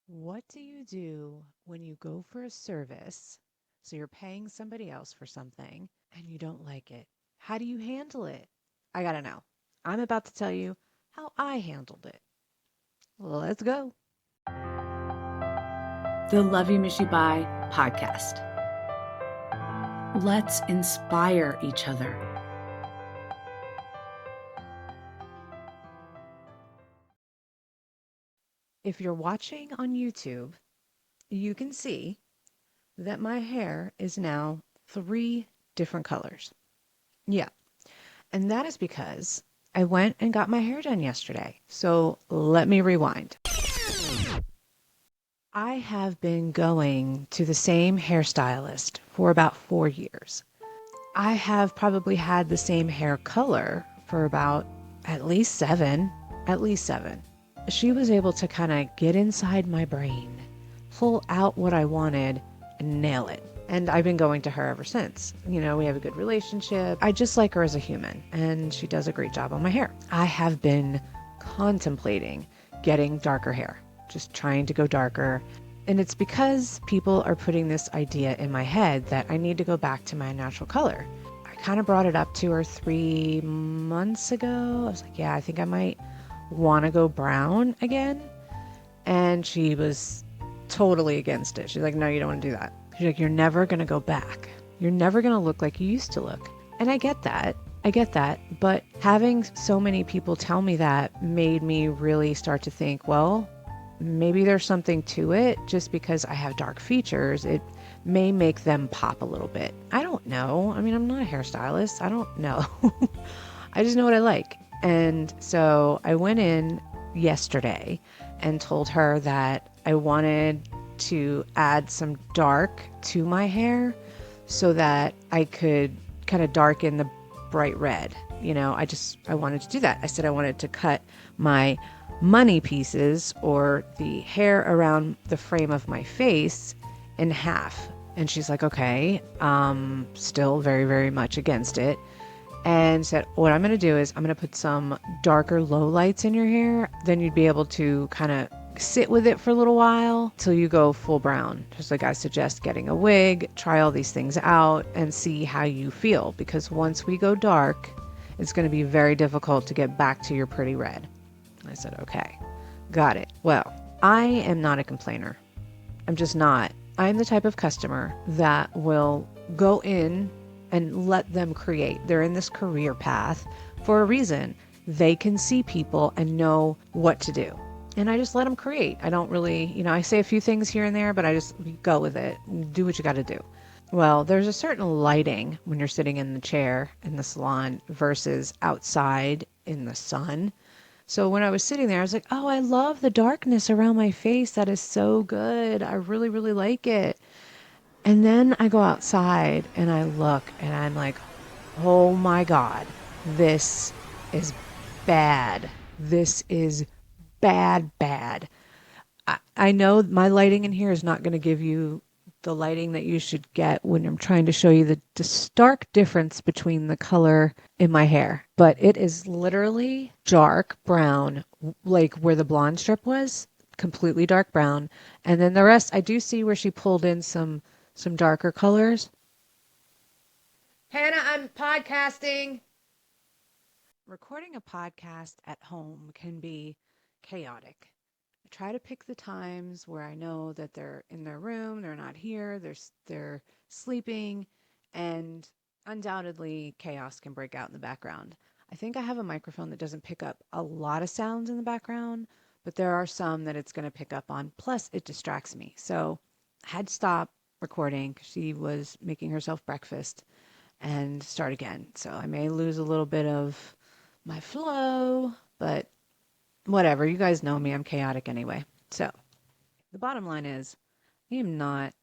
What do you do when you go for a service? So you're paying somebody else for something and you don't like it. How do you handle it? I gotta know. I'm about to tell you how I handled it. Let's go. The Love You Miss You Buy podcast. Let's inspire each other. If you're watching on YouTube, you can see that my hair is now 3 different colors. Yeah. And that is because I went and got my hair done yesterday. So let me rewind. I have been going to the same hairstylist for about 4 years. I have probably had the same hair color for about at least seven, at least seven. She was able to kind of get inside my brain, pull out what I wanted, and nail it. And I've been going to her ever since. You know, we have a good relationship. I just like her as a human, and she does a great job on my hair. I have been contemplating getting darker hair, just trying to go darker. And it's because people are putting this idea in my head that I need to go back to my natural color. I kind of brought it up to her 3 months ago. I was like, yeah, I think I might want to go brown again. And she was totally against it. She's like, no, you don't want to do that. She's like, you're never going to go back. You're never going to look like you used to look. And I get that. I get that. But having so many people tell me that made me really start to think, well, maybe there's something to it. Just because I have dark features, it may make them pop a little bit. I don't know. I mean, I'm not a hairstylist. I don't know. I just know what I like. And so I went in yesterday and told her that I wanted to add some dark to my hair so that I could kind of darken the bright red. You know, I wanted to do that. I said I wanted to cut my money pieces or the hair around the frame of my face in half. And she's like, okay, still very, very much against it. And said, what I'm going to do is I'm going to put some darker low lights in your hair. Then you'd be able to kind of sit with it for a little while till you go full brown. Just like I suggest getting a wig, try all these things out and see how you feel. Because once we go dark, it's going to be very difficult to get back to your pretty red. I said, okay, got it. Well, I am not a complainer. I'm just not. I'm the type of customer that will go in and let them create. They're in this career path for a reason. They can see people and know what to do. And I just let them create. I don't really, I say a few things here and there, but I just go with it. Do what you got to do. Well, there's a certain lighting when you're sitting in the chair in the salon versus outside in the sun. So when I was sitting there, I was like, oh, I love the darkness around my face. That is so good. I really, really like it. And then I go outside and I look and I'm like, oh my God, this is bad. This is bad, bad. I know my lighting in here is not going to give you the lighting that you should get when I'm trying to show you the stark difference between the color in my hair. But it is literally dark brown, like where the blonde strip was, completely dark brown. And then the rest, I do see where she pulled in some darker colors. Hannah, I'm podcasting. Recording a podcast at home can be chaotic. I try to pick the times where I know that they're in their room, they're not here, they're sleeping, and undoubtedly chaos can break out in the background. I think I have a microphone that doesn't pick up a lot of sounds in the background, but there are some that it's going to pick up on. Plus, it distracts me. So I had to stop recording. She was making herself breakfast and start again. So I may lose a little bit of my flow, but whatever. You guys know me. I'm chaotic anyway. So the bottom line is I am not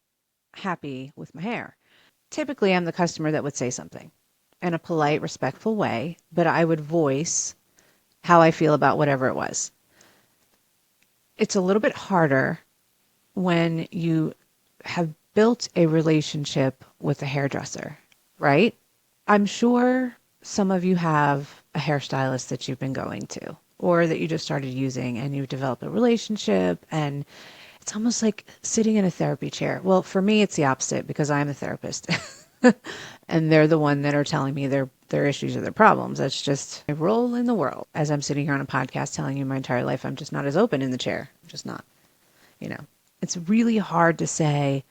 happy with my hair. Typically, I'm the customer that would say something in a polite, respectful way, but I would voice how I feel about whatever it was. It's a little bit harder when you have built a relationship with a hairdresser, right? I'm sure some of you have a hairstylist that you've been going to or that you just started using and you've developed a relationship and It's almost like sitting in a therapy chair. Well, for me, it's the opposite because I'm a therapist. And they're the one that are telling me their issues or their problems. That's just my role in the world. As I'm sitting here on a podcast telling you my entire life, I'm just not as open in the chair. I'm just not, you know. It's really hard to say,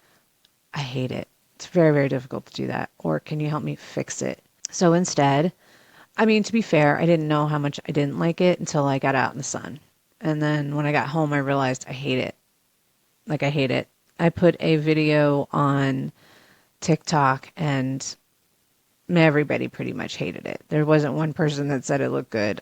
I hate it. It's very, very difficult to do that. Or can you help me fix it? So instead, I mean, to be fair, I didn't know how much I didn't like it until I got out in the sun. And then when I got home, I realized I hate it. Like, I hate it. I put a video on TikTok and everybody pretty much hated it. There wasn't one person that said it looked good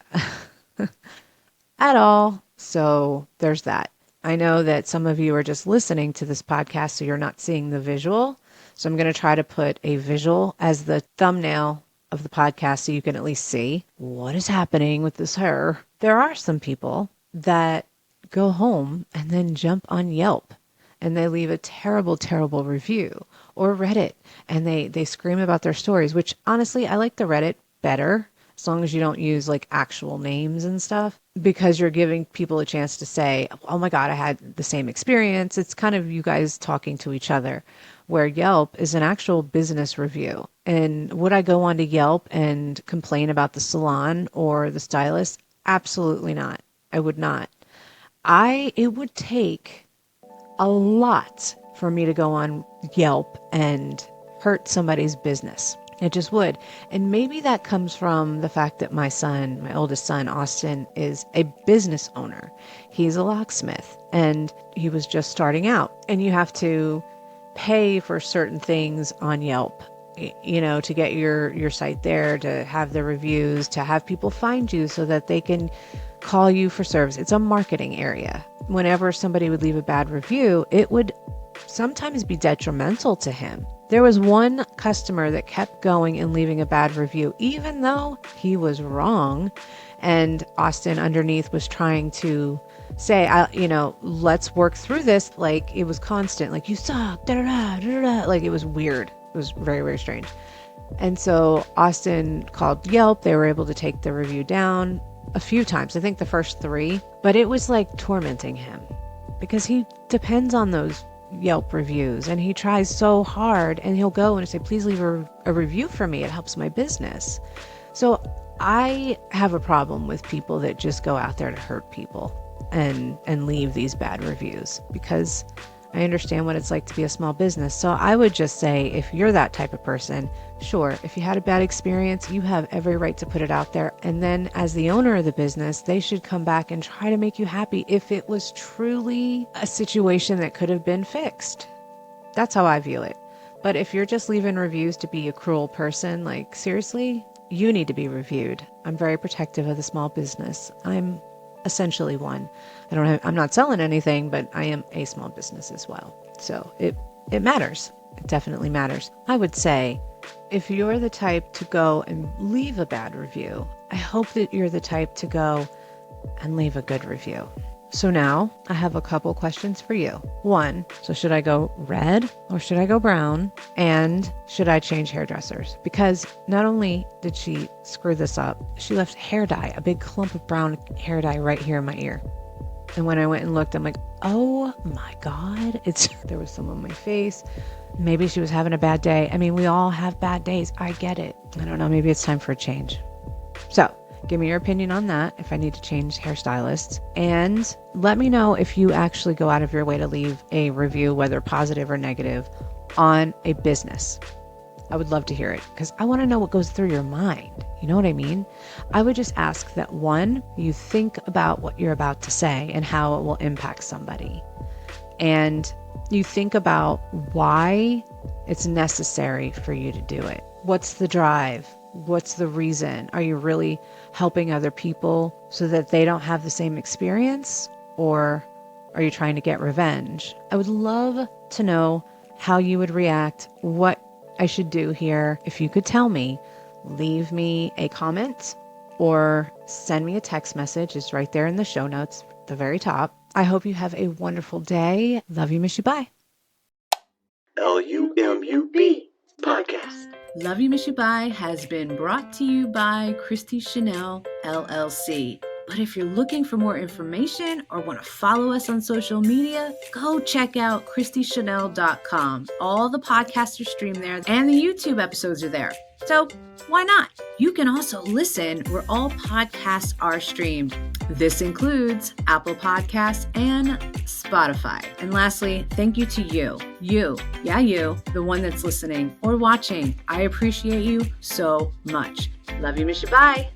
at all. So there's that. I know that some of you are just listening to this podcast, so you're not seeing the visual. So I'm going to try to put a visual as the thumbnail of the podcast so you can at least see what is happening with this hair. There are some people that go home and then jump on Yelp and they leave a terrible, terrible review, or Reddit, and they scream about their stories, which honestly, I like the Reddit better as long as you don't use like actual names and stuff, because you're giving people a chance to say, oh my God, I had the same experience. It's kind of you guys talking to each other, where Yelp is an actual business review. And would I go onto Yelp and complain about the salon or the stylist? Absolutely not. I would not. It would take a lot for me to go on Yelp and hurt somebody's business. It just would. And maybe that comes from the fact that my son, my oldest son, Austin, is a business owner. He's a locksmith and he was just starting out. And you have to pay for certain things on Yelp, you know, to get your site there, to have the reviews, to have people find you so that they can call you for service. It's a marketing area. Whenever somebody would leave a bad review, it would sometimes be detrimental to him. There was one customer that kept going and leaving a bad review, even though he was wrong. And Austin underneath was trying to say, let's work through this. Like, it was constant, like, you suck, da da da da da. Like, it was weird. It was very, very strange. And so Austin called Yelp. They were able to take the review down a few times. I think the first 3, but it was like tormenting him because he depends on those Yelp reviews and he tries so hard, and he'll go and say, please leave a review for me. It helps my business. So I have a problem with people that just go out there to hurt people and leave these bad reviews, because I understand what it's like to be a small business. So I would just say, if you're that type of person, sure, if you had a bad experience, you have every right to put it out there. And then as the owner of the business, they should come back and try to make you happy if it was truly a situation that could have been fixed. That's how I view it. But if you're just leaving reviews to be a cruel person, like, seriously, you need to be reviewed. I'm very protective of the small business. I'm essentially one. I'm not selling anything, but I am a small business as well. So it matters. It definitely matters. I would say, if you're the type to go and leave a bad review, I hope that you're the type to go and leave a good review. So now I have a couple questions for you. 1, so should I go red or should I go brown? And should I change hairdressers? Because not only did she screw this up, she left hair dye, a big clump of brown hair dye right here in my ear. And when I went and looked, I'm like, oh my God, there was some on my face. Maybe she was having a bad day. I mean, we all have bad days. I get it. I don't know. Maybe it's time for a change. So give me your opinion on that, if I need to change hairstylists. And let me know if you actually go out of your way to leave a review, whether positive or negative, on a business. I would love to hear it because I want to know what goes through your mind. You know what I mean? I would just ask that, 1, you think about what you're about to say and how it will impact somebody. And you think about why it's necessary for you to do it. What's the drive? What's the reason? Are you really helping other people so that they don't have the same experience? Or are you trying to get revenge? I would love to know how you would react, what I should do here. If you could tell me, leave me a comment or send me a text message. It's right there in the show notes, at the very top. I hope you have a wonderful day. Love you, miss you, bye. LUMUB Podcast. Love You Miss You Bye has been brought to you by Christy Chanelle, LLC. But if you're looking for more information or want to follow us on social media, go check out ChristyChanelle.com. All the podcasts are streamed there and the YouTube episodes are there. So why not? You can also listen where all podcasts are streamed. This includes Apple Podcasts and Spotify. And lastly, thank you to you, the one that's listening or watching. I appreciate you so much. Love you, miss you, bye.